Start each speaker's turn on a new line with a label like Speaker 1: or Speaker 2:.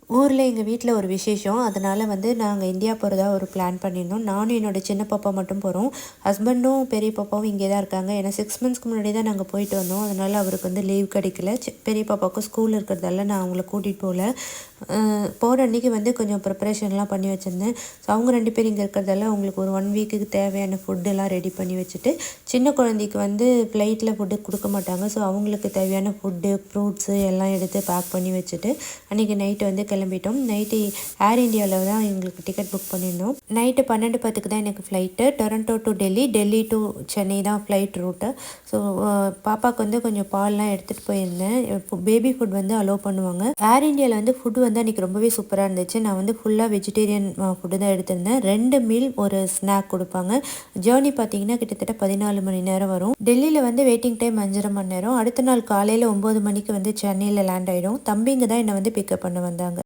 Speaker 1: ஊரில் எங்கள் வீட்டில் ஒரு விசேஷம். அதனால் வந்து நாங்கள் இந்தியா போகிறதா ஒரு பிளான் பண்ணியிருந்தோம். நானும் என்னோட சின்ன பாப்பா மட்டும் போகிறோம். ஹஸ்பண்டும் பெரிய பாப்பாவும் இங்கே தான் இருக்காங்க. ஏன்னா 6 மந்த்ஸ்க்கு முன்னாடி தான் நாங்கள் போயிட்டு வந்தோம். அதனால் அவருக்கு வந்து லீவ் கிடைக்கல. பெரிய பாப்பாவுக்கும் ஸ்கூல் இருக்கிறதால நான் அவங்கள கூட்டிகிட்டு போகல. போகிற அன்றைக்கி வந்து கொஞ்சம் ப்ரிப்பரேஷன்லாம் பண்ணி வச்சுருந்தேன். ஸோ அவங்க 2 பேர் இங்கே இருக்கிறதால அவங்களுக்கு ஒரு 1 வீக்குக்கு தேவையான ஃபுட்டெல்லாம் ரெடி பண்ணி வச்சுட்டு, சின்ன குழந்தைக்கு வந்து ஃப்ளைட்டில் ஃபுட்டு கொடுக்க மாட்டாங்க. ஸோ அவங்களுக்கு தேவையான ஃபுட்டு, ஃப்ரூட்ஸு எல்லாம் எடுத்து பேக் பண்ணி வச்சுட்டு அன்றைக்கி நைட்டு வந்து கிளம்பிட்டோம். நைட்டு ஏர் இண்டியாவில் தான் எங்களுக்கு டிக்கெட் புக் பண்ணியிருந்தோம். நைட்டு 12:10க்கு தான் எனக்கு flight. Toronto to Delhi, Delhi to Chennai தான் ஃப்ளைட் ரூட்டு. ஸோ பாப்பாவுக்கு வந்து கொஞ்சம் பால்லாம் எடுத்துகிட்டு போயிருந்தேன். பேபி ஃபுட் வந்து அலோவ் பண்ணுவாங்க. ஏர் இண்டியாவில் வந்து ஃபுட் வந்து அன்றைக்கி ரொம்பவே சூப்பராக இருந்துச்சு. நான் வந்து ஃபுல்லாக வெஜிடேரியன் ஃபுட்டு தான் எடுத்திருந்தேன். 2 மீல் ஒரு ஸ்நாக் கொடுப்பாங்க. ஜேர்னி பார்த்தீங்கன்னா கிட்டத்தட்ட 14 மணி நேரம் வரும். டெல்லியில் வந்து வெயிட்டிங் டைம் 5:30 மணி நேரம். அடுத்த நாள் காலையில் 9 மணிக்கு வந்து சென்னையில் லேண்ட் ஆகிடும். தம்பிங்க தான் என்னை வந்து பிக்கப் பண்ண வந்தாங்க.